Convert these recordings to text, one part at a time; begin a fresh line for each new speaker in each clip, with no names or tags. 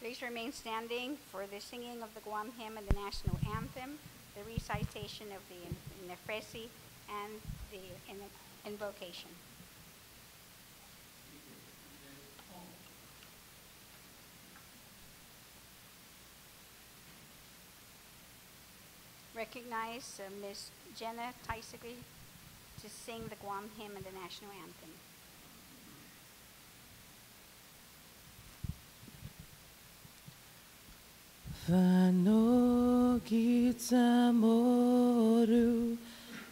Please remain standing for the singing of the Guam hymn and the national anthem, the recitation of the Nefresi, and the invocation. Recognize Ms. Jenna Tysigli to sing the Guam hymn and the national anthem.
Vano gita moru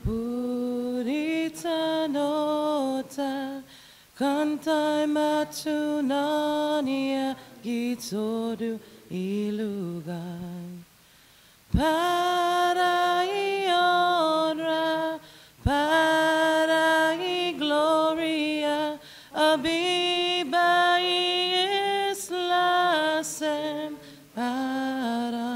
purita nota kantai matunania gitoru ilugai para honra para gloria abiba islasem para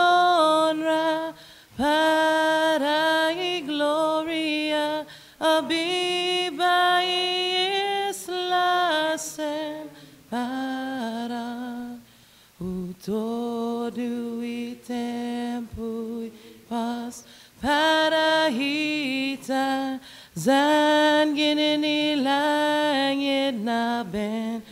honra, para gloria, abiba islasem para todo e tempo e paz para hita zangin langit na bendition.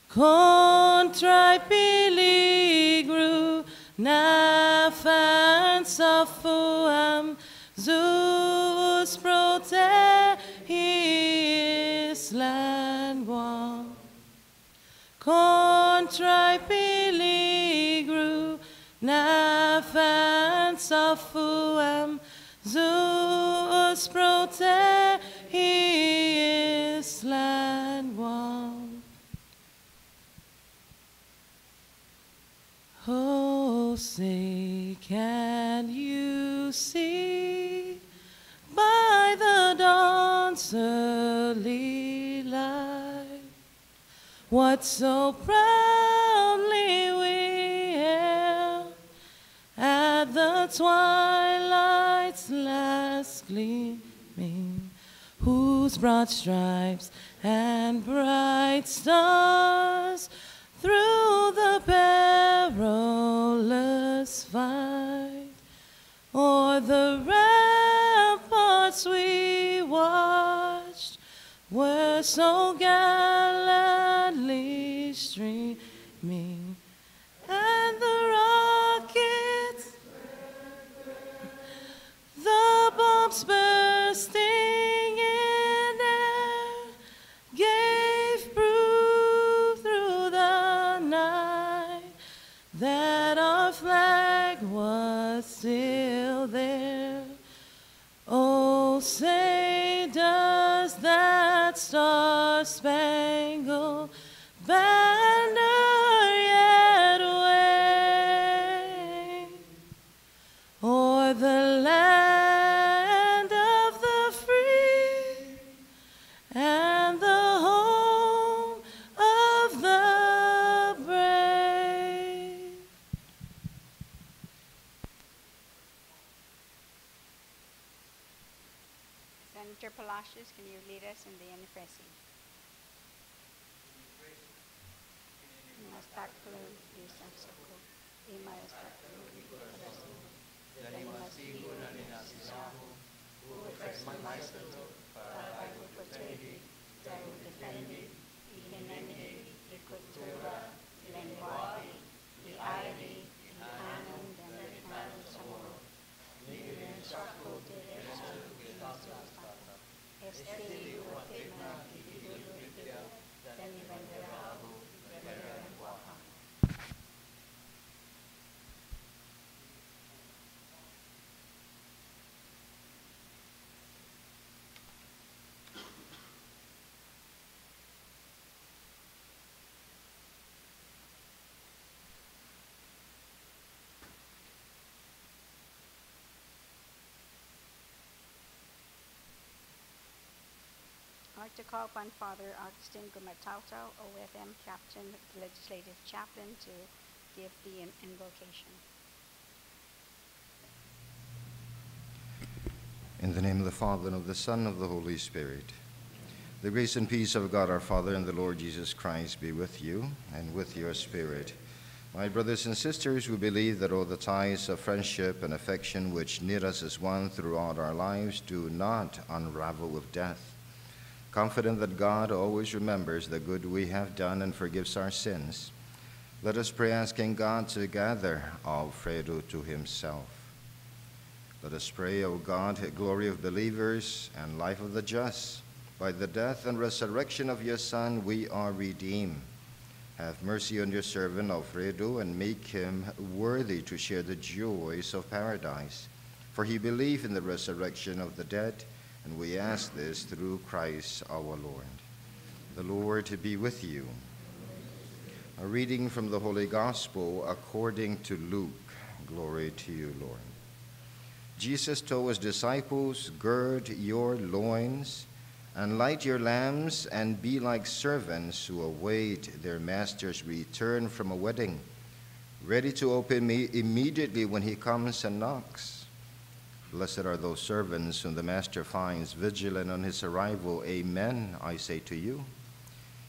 Contra peligro na fansa fuam Zeus Liheslaturan Guahan. Contra peligro na fansa fuam Zeus Liheslaturan Guahan. Oh, say, can you see by the dawn's early light what so proudly we hailed at the twilight's last gleaming, whose broad stripes and bright stars through the perilous fight, o'er the ramparts we watched, were so gallantly streaming, and the rockets, the bombs bursting in air, gave proof through the night that our flag was still there. Oh, say, does that star-spangled banner yet wave o'er the land of the free and the home of the brave?
Senator Palacios, can you lead us in the Nefresi? I'd like to call upon Father Augustine Gumatauto, OFM Captain, Legislative Chaplain, to give the invocation.
In the name of the Father, and of the Son, and of the Holy Spirit. The grace and peace of God our Father and the Lord Jesus Christ be with you and with your spirit. My brothers and sisters, we believe that all the ties of friendship and affection which knit us as one throughout our lives do not unravel with death. Confident that God always remembers the good we have done and forgives our sins, let us pray asking God to gather Alfredo to himself. Let us pray, O God, glory of believers and life of the just, by the death and resurrection of your Son, we are redeemed. Have mercy on your servant Alfredo and make him worthy to share the joys of paradise. For he believed in the resurrection of the dead, and we ask this through Christ our Lord. The Lord be with you. A reading from the Holy Gospel according to Luke. Glory to you, Lord. Jesus told his disciples, "Gird your loins and light your lamps, and be like servants who await their master's return from a wedding, ready to open immediately when he comes and knocks. Blessed are those servants whom the master finds vigilant on his arrival. Amen, I say to you.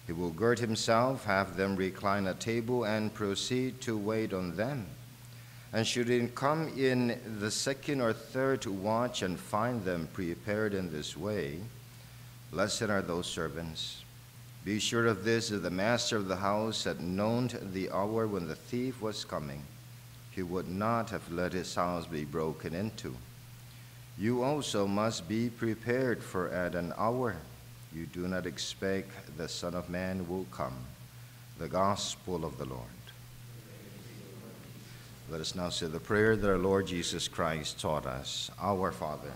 He will gird himself, have them recline at table, and proceed to wait on them. And should he come in the second or third watch and find them prepared in this way, blessed are those servants. Be sure of this, that the master of the house had known the hour when the thief was coming, he would not have let his house be broken into. You also must be prepared, for at an hour you do not expect the Son of Man will come." The Gospel of the Lord. Let us now say the prayer that our Lord Jesus Christ taught us. Our Father,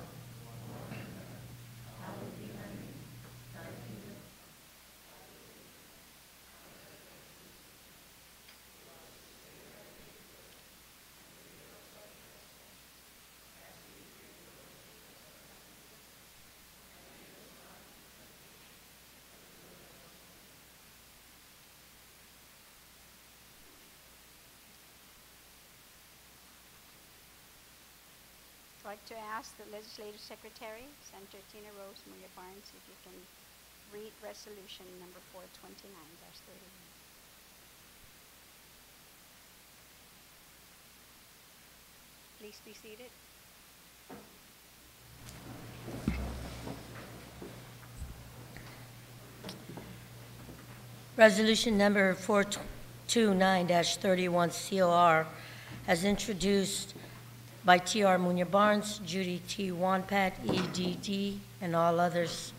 I'd like to ask the Legislative Secretary, Senator Tina Rose Maria Barnes, if you can read resolution number 429-31. Please be seated.
Resolution number 429-31 COR, as introduced by T.R. Munya Barnes, Judy T. Wanpat, EDD, and all others,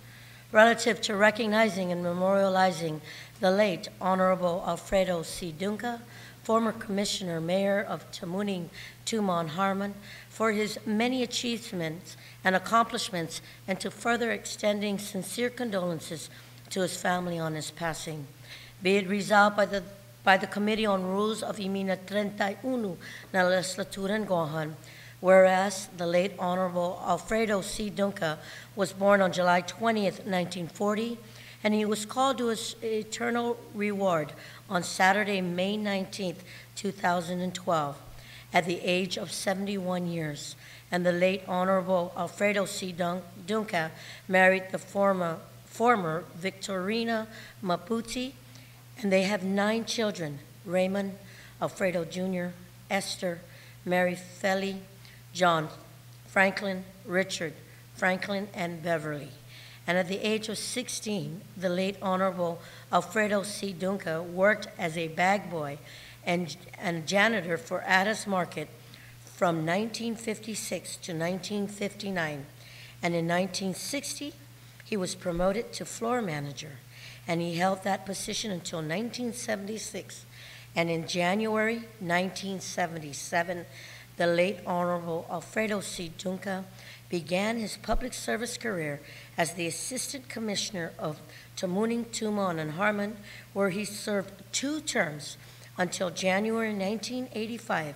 relative to recognizing and memorializing the late Honorable Alfredo C. Dungca, former Commissioner Mayor of Tamuning, Tumon Harmon, for his many achievements and accomplishments, and to further extending sincere condolences to his family on his passing. Be it resolved by the Committee on Rules of Pt.2 na Liheslaturan Guahan, whereas the late Honorable Alfredo C. Dungca was born on July 20th, 1940, and he was called to his eternal reward on Saturday, May 19th, 2012, at the age of 71 years. And the late Honorable Alfredo C. Dungca married the former Victorina Maputi, and they have 9 children: Raymond, Alfredo Jr., Esther, Mary Felly, John, Franklin, Richard, Franklin, and Beverly. And at the age of 16, the late Honorable Alfredo C. Dungca worked as a bag boy and janitor for Addis Market from 1956 to 1959. And in 1960, he was promoted to floor manager, and he held that position until 1976. And in January 1977, the late Honorable Alfredo C. Dungca began his public service career as the Assistant Commissioner of Tamuning, Tumon, and Harmon, where he served 2 terms until January 1985.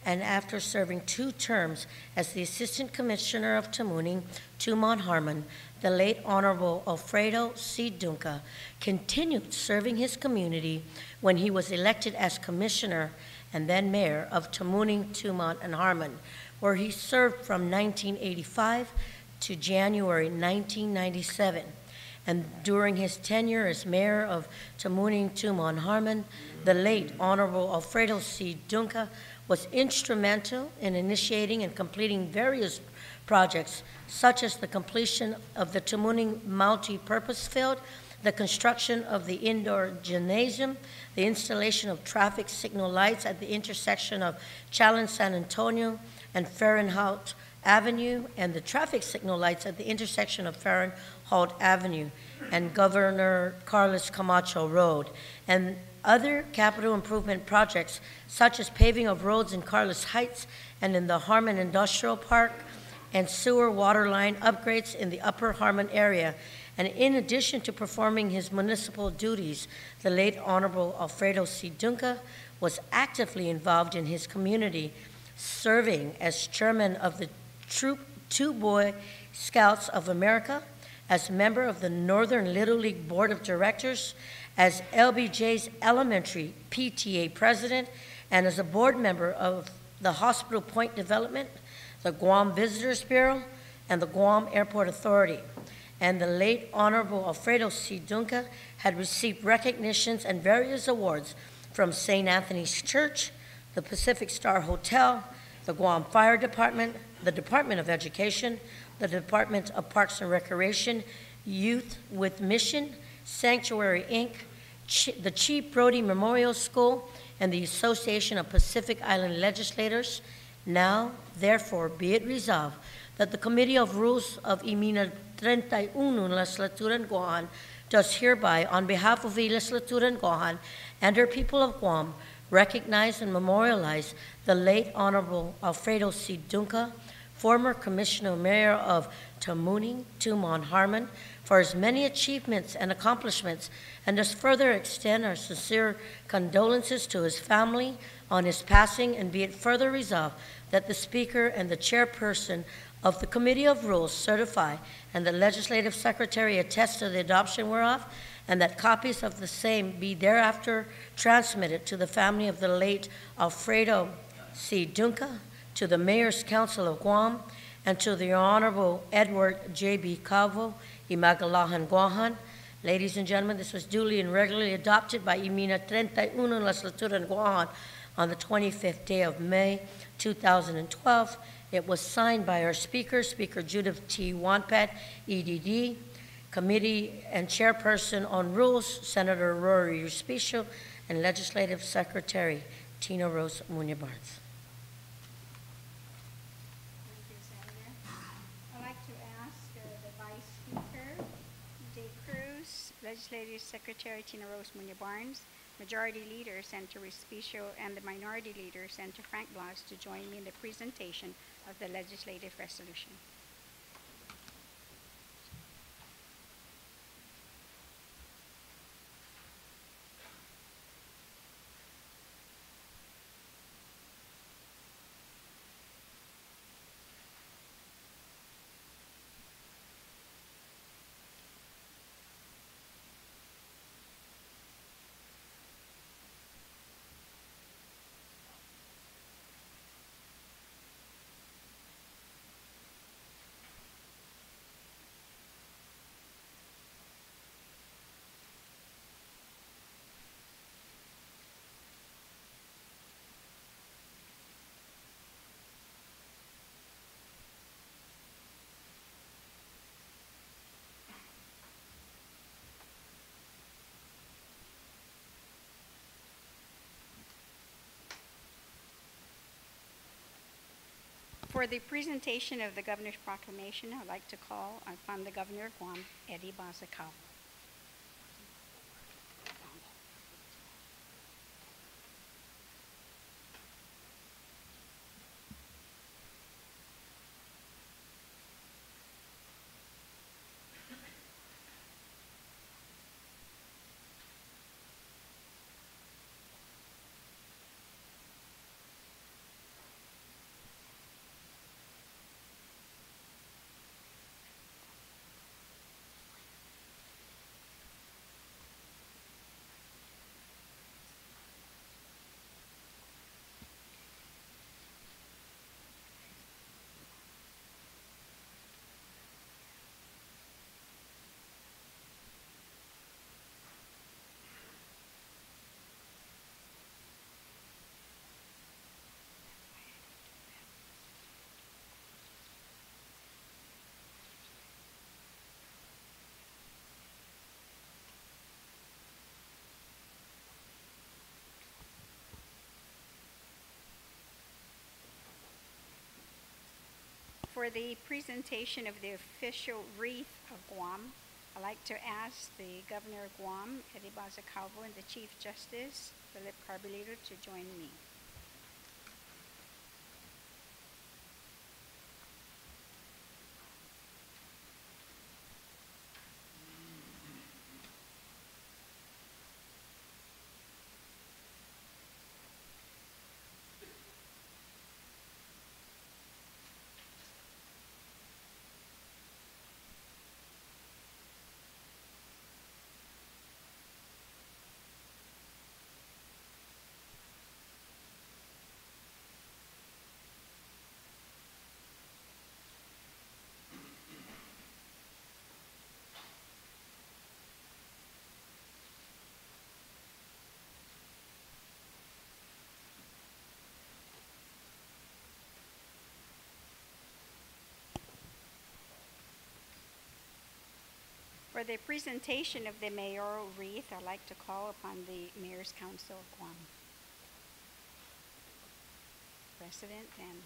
And after serving 2 terms as the Assistant Commissioner of Tamuning, Tumon, Harmon, the late Honorable Alfredo C. Dungca continued serving his community when he was elected as Commissioner and then Mayor of Tamuning, Tumon, and Harmon, where he served from 1985 to January 1997. and during his tenure as mayor of Tamuning Tumon Harmon, the late Honorable Alfredo C. Dungca was instrumental in initiating and completing various projects, such as the completion of the Tamuning multi-purpose field, the construction of the indoor gymnasium, the installation of traffic signal lights at the intersection of Challen San Antonio and Fahrenheit Avenue, and the traffic signal lights at the intersection of Fahrenheit Avenue and Governor Carlos Camacho Road, and other capital improvement projects such as paving of roads in Carlos Heights and in the Harmon Industrial Park, and sewer water line upgrades in the Upper Harmon area. And in addition to performing his municipal duties, the late Honorable Alfredo C. Dungca was actively involved in his community, serving as chairman of the Troop 2 Boy Scouts of America, as member of the Northern Little League Board of Directors, as LBJ's elementary PTA president, and as a board member of the Hospital Point Development, the Guam Visitors Bureau, and the Guam Airport Authority. And the late Honorable Alfredo C. Dungca had received recognitions and various awards from St. Anthony's Church, the Pacific Star Hotel, the Guam Fire Department, the Department of Education, the Department of Parks and Recreation, Youth with Mission, Sanctuary, Inc., the Chief Brody Memorial School, and the Association of Pacific Island Legislators. Now, therefore, be it resolved that the Committee of Rules of Pt.2 Liheslaturan Guahan does hereby, on behalf of Liheslaturan Guahan and her people of Guam, recognize and memorialize the late Honorable Alfredo C. Dungca, former Commissioner Mayor of Tamuning Tumon Harmon, for his many achievements and accomplishments, and thus further extend our sincere condolences to his family on his passing, and be it further resolved that the Speaker and the Chairperson of the Committee of Rules certify, and the Legislative Secretary attest to the adoption whereof, and that copies of the same be thereafter transmitted to the family of the late Alfredo C. Dungca, to the Mayor's Council of Guam, and to the Honorable Edward J.B. Calvo, Liheslaturan Guahan. Ladies and gentlemen, this was duly and regularly adopted by Pt.2 Liheslaturan Guahan on the 25th day of May, 2012. It was signed by our Speaker, Speaker Judith T. Wanpat, EDD, Committee and Chairperson on Rules, Senator Rory Uspicio, and Legislative Secretary Tina Rose Muñoz-Barnes.
Thank you, Senator. I'd like to ask the Vice Speaker, Jay Cruz, Legislative Secretary Tina Rose Muñoz-Barnes, Majority Leader Senator Respicio, and the Minority Leader Senator Frank Blas to join me in the presentation of the legislative resolution. For the presentation of the Governor's Proclamation, I'd like to call upon the Governor of Guam, Eddie Bazacao. For the presentation of the official wreath of Guam, I'd like to ask the Governor of Guam, Edibaza Calvo, and the Chief Justice, Philip Carbolito, to join me. For the presentation of the mayoral wreath, I'd like to call upon the Mayor's Council of Guam. President and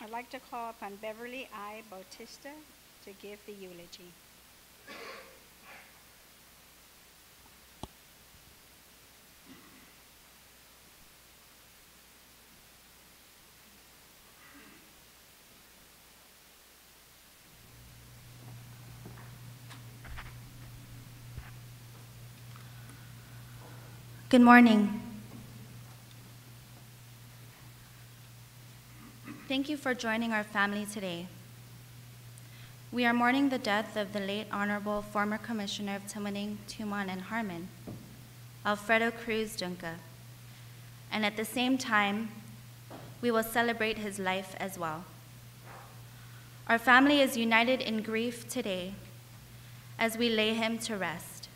I'd like to call upon Beverly I. Bautista to give the eulogy.
Good morning. Thank you for joining our family today. We are mourning the death of the late Honorable former Commissioner of Timoning, Tumon, and Harmon, Alfredo C. Dungca, and at the same time, we will celebrate his life as well. Our family is united in grief today as we lay him to rest.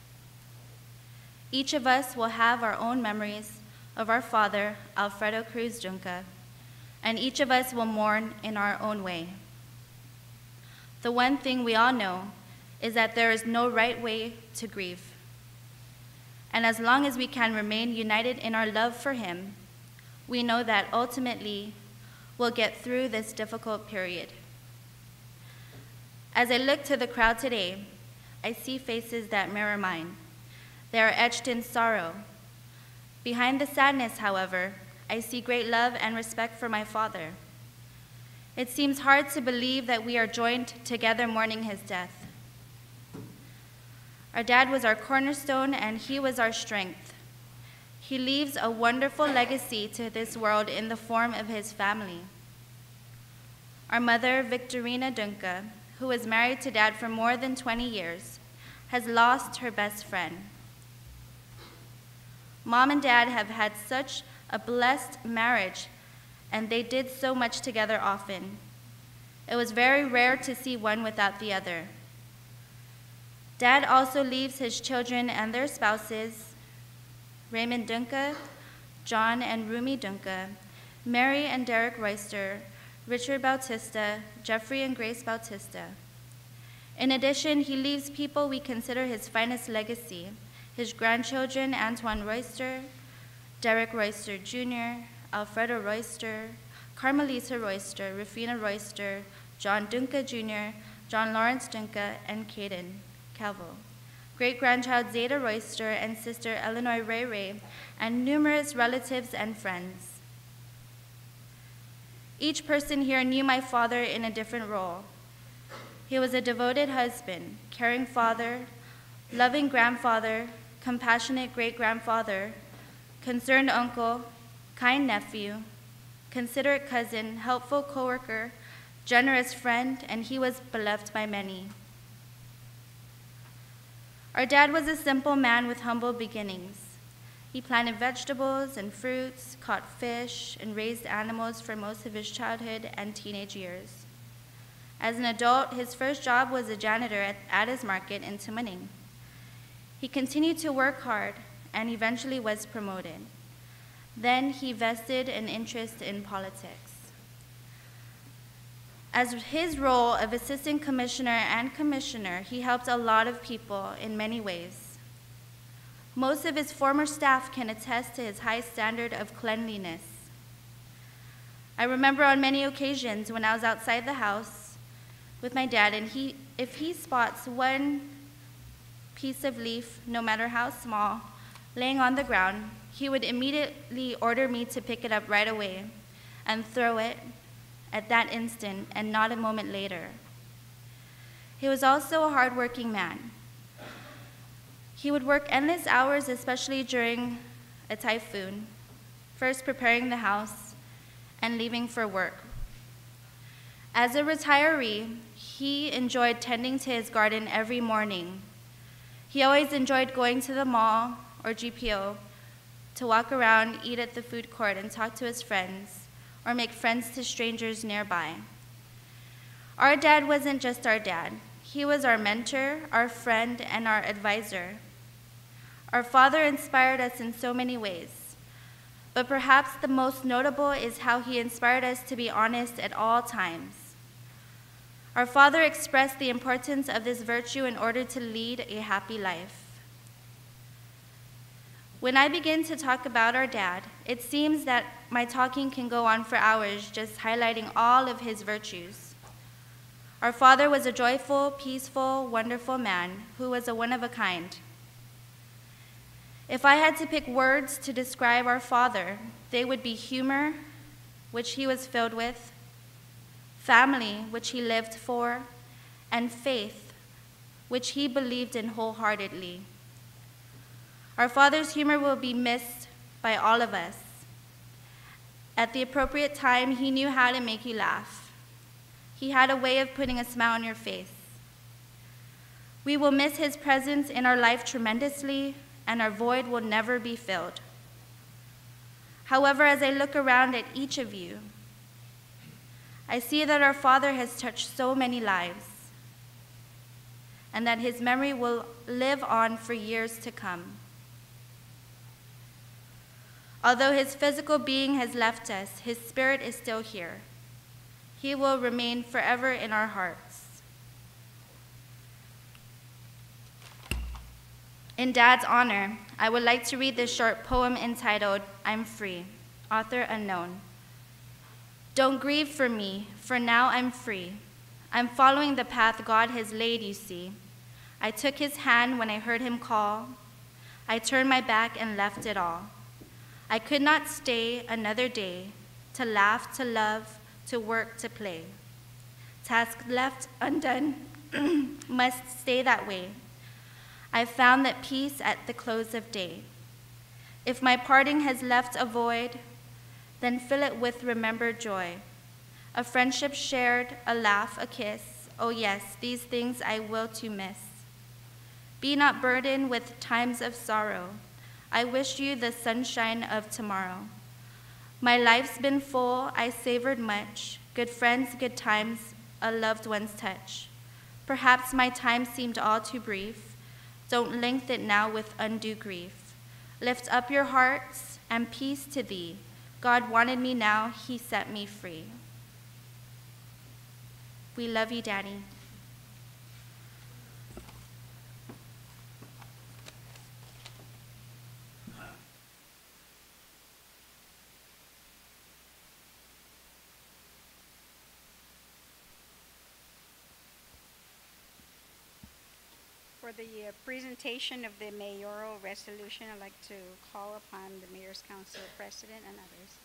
Each of us will have our own memories of our father, Alfredo C. Dungca, and each of us will mourn in our own way. The one thing we all know is that there is no right way to grieve. And as long as we can remain united in our love for him, we know that ultimately we'll get through this difficult period. As I look to the crowd today, I see faces that mirror mine. They are etched in sorrow. Behind the sadness, however, I see great love and respect for my father. It seems hard to believe that we are joined together mourning his death. Our dad was our cornerstone and he was our strength. He leaves a wonderful legacy to this world in the form of his family. Our mother, Victorina Dungca, who was married to Dad for more than 20 years, has lost her best friend. Mom and Dad have had such a blessed marriage, and they did so much together often. It was very rare to see one without the other. Dad also leaves his children and their spouses, Raymond Dungca, John and Rumi Dungca, Mary and Derek Royster, Richard Bautista, Jeffrey and Grace Bautista, In addition, he leaves people we consider his finest legacy, his grandchildren Antoine Royster, Derek Royster Jr., Alfredo Royster, Carmelita Royster, Rufina Royster, John Dungca Jr., John Lawrence Dungca, and Caden Calvo, great-grandchild Zeta Royster and sister Eleanor Ray Ray, and numerous relatives and friends. Each person here knew my father in a different role. He was a devoted husband, caring father, loving grandfather, compassionate great-grandfather, concerned uncle, kind nephew, considerate cousin, helpful coworker, generous friend, and he was beloved by many. Our dad was a simple man with humble beginnings. He planted vegetables and fruits, caught fish, and raised animals for most of his childhood and teenage years. As an adult, his first job was a janitor at Addis Market in Timoning. He continued to work hard and eventually was promoted. Then he vested an interest in politics. As his role of assistant commissioner and commissioner, he helped a lot of people in many ways. Most of his former staff can attest to his high standard of cleanliness. I remember on many occasions when I was outside the house with my dad, and if he spots one piece of leaf, no matter how small, laying on the ground, he would immediately order me to pick it up right away and throw it at that instant and not a moment later. He was also a hardworking man. He would work endless hours, especially during a typhoon, first preparing the house and leaving for work. As a retiree, he enjoyed tending to his garden every morning. He always enjoyed going to the mall or GPO to walk around, eat at the food court, and talk to his friends, or make friends to strangers nearby. Our dad wasn't just our dad. He was our mentor, our friend, and our advisor. Our father inspired us in so many ways, but perhaps the most notable is how he inspired us to be honest at all times. Our father expressed the importance of this virtue in order to lead a happy life. When I begin to talk about our dad, it seems that my talking can go on for hours just highlighting all of his virtues. Our father was a joyful, peaceful, wonderful man who was a one-of-a-kind. If I had to pick words to describe our father, they would be humor, which he was filled with, family, which he lived for, and faith, which he believed in wholeheartedly. Our father's humor will be missed by all of us. At the appropriate time, he knew how to make you laugh. He had a way of putting a smile on your face. We will miss his presence in our life tremendously, and our void will never be filled. However, as I look around at each of you, I see that our father has touched so many lives, and that his memory will live on for years to come. Although his physical being has left us, his spirit is still here. He will remain forever in our hearts. In Dad's honor, I would like to read this short poem entitled, I'm Free, author unknown. Don't grieve for me, for now I'm free. I'm following the path God has laid, you see. I took his hand when I heard him call. I turned my back and left it all. I could not stay another day, to laugh, to love, to work, to play. Task left undone must stay that way. I found that peace at the close of day. If my parting has left a void, then fill it with remembered joy. A friendship shared, a laugh, a kiss. Oh yes, these things I will to miss. Be not burdened with times of sorrow. I wish you the sunshine of tomorrow. My life's been full, I savored much, good friends, good times, a loved one's touch. Perhaps my time seemed all too brief. Don't lengthen it now with undue grief. Lift up your hearts and peace to thee. God wanted me now, he set me free. We love you, Daddy.
For the presentation of the mayoral resolution, I'd like to call upon the Mayor's Council President and others.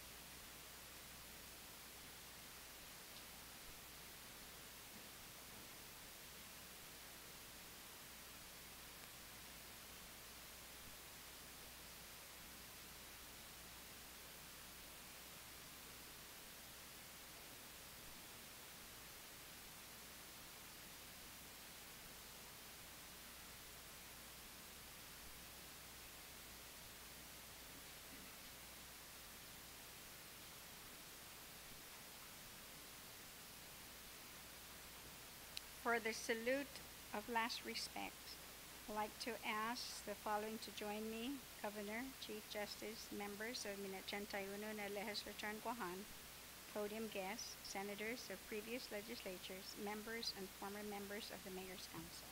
For the salute of last respect, I'd like to ask the following to join me: Governor, Chief Justice, members of Minac-31 na Liheslaturan Guahan, podium guests, senators of previous legislatures, members and former members of the Mayor's Council.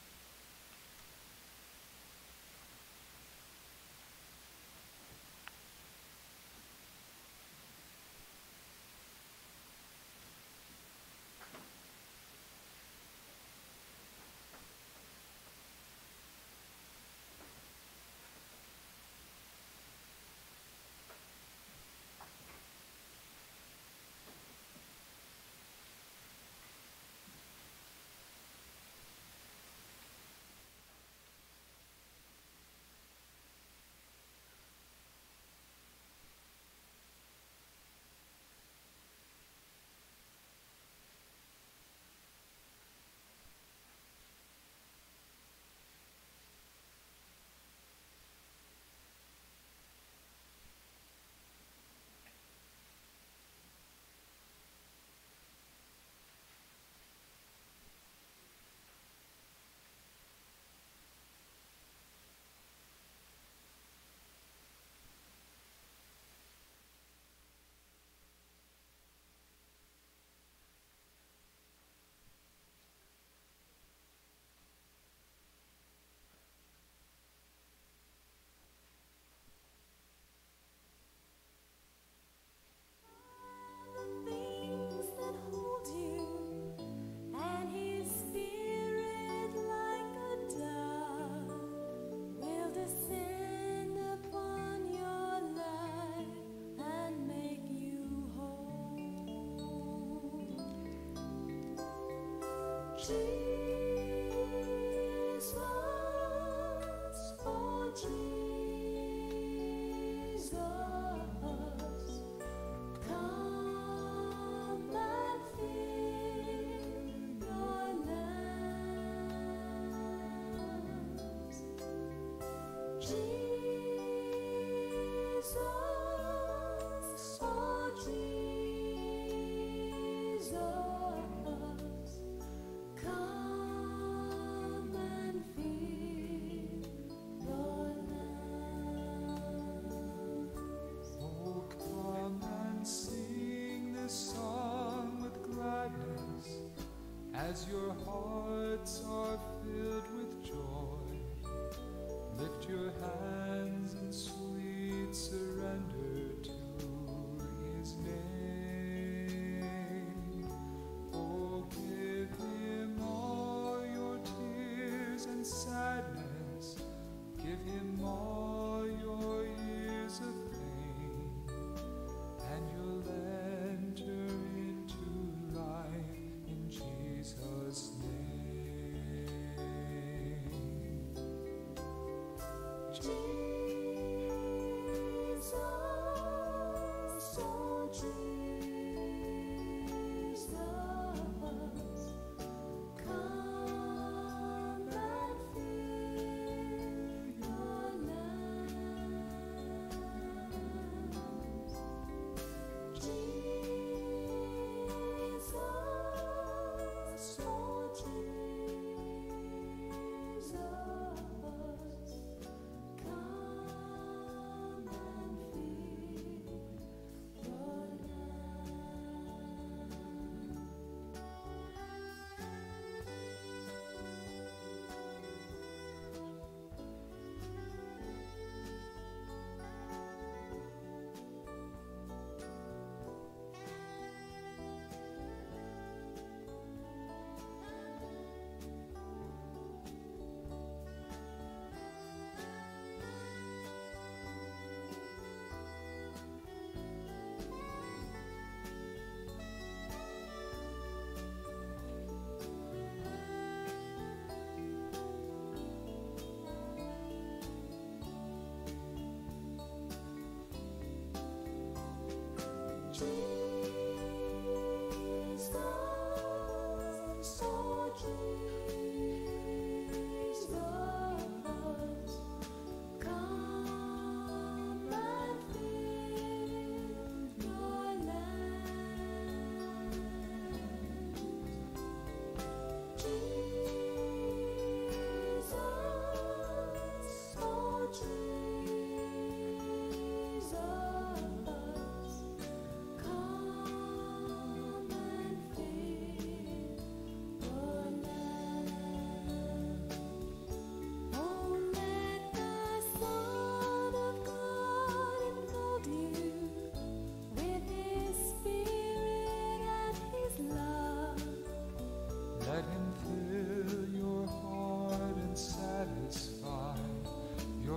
Things that hold you, and His Spirit like a dove will descend upon your life and make you whole. Jesus, oh Jesus, come and fill your lands. Jesus, oh Jesus, come and fill your lands.
Oh, come and sing this song with gladness as your hearts are filled with joy. Lift your hands in sweet surrender to His name. Oh, give Him all your tears and sadness. Give Him all your years of pain, and you'll enter into life in Jesus' name.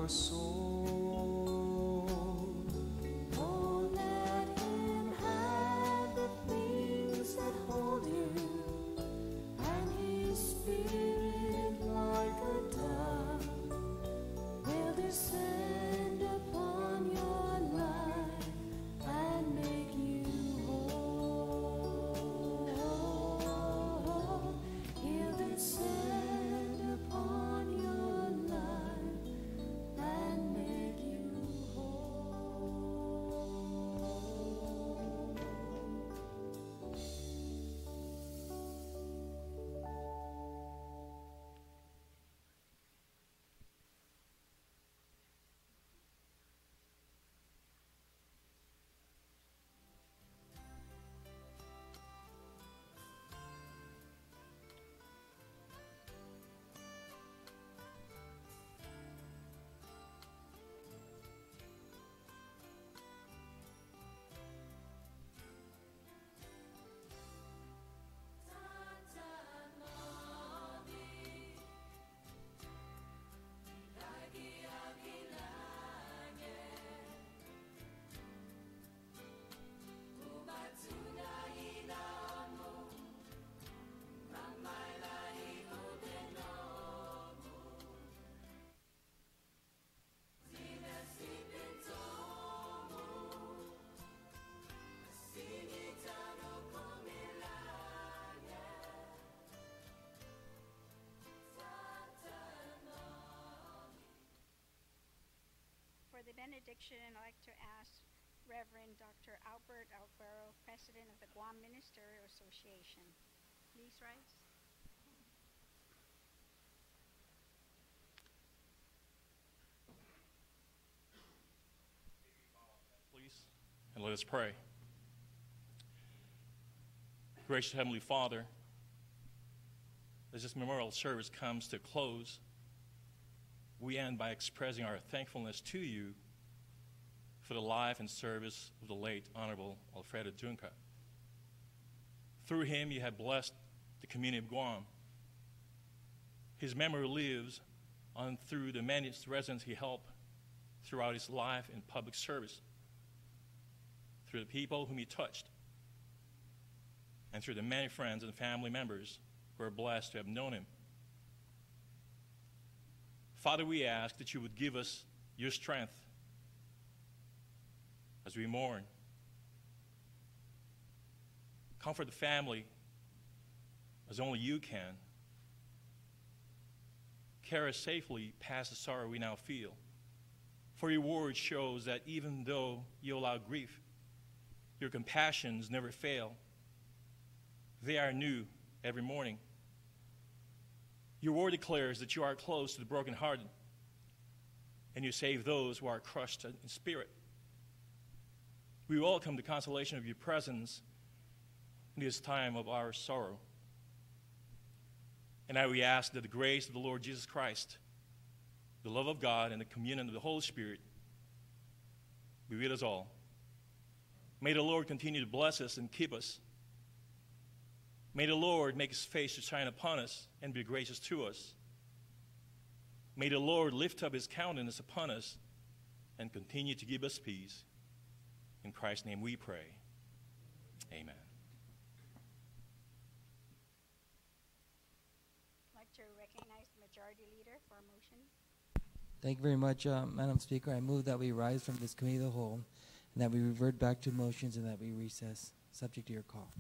soul.
Oh, let him have the wings that hold you, and his spirit like a dove will descend upon your life and make you whole. He'll descend upon your life and make you whole.
For the benediction, I'd like to ask Reverend Dr. Albert Alvaro, President of the Guam Ministerial Association. Please rise.
Please, and let us pray. Gracious Heavenly Father, as this memorial service comes to a close, we end by expressing our thankfulness to you for the life and service of the late Honorable Alfredo Dungca. Through him, you have blessed the community of Guam. His memory lives on through the many residents he helped throughout his life in public service, through the people whom he touched, and through the many friends and family members who are blessed to have known him. Father, we ask that you would give us your strength as we mourn. Comfort the family as only you can. Carry us safely past the sorrow we now feel. For your word shows that even though you allow grief, your compassions never fail. They are new every morning. Your word declares that you are close to the brokenhearted, and you save those who are crushed in spirit. We welcome the consolation of your presence in this time of our sorrow. And now we ask that the grace of the Lord Jesus Christ, the love of God, and the communion of the Holy Spirit be with us all. May the Lord continue to bless us and keep us. May the Lord make his face to shine upon us and be gracious to us. May the Lord lift up his countenance upon us and continue to give us peace. In Christ's name we pray. Amen.
I'd like to recognize the Majority Leader for a motion.
Thank you very much, Madam Speaker. I move that we rise from this committee of the whole and that we revert back to motions and that we recess, subject to your call.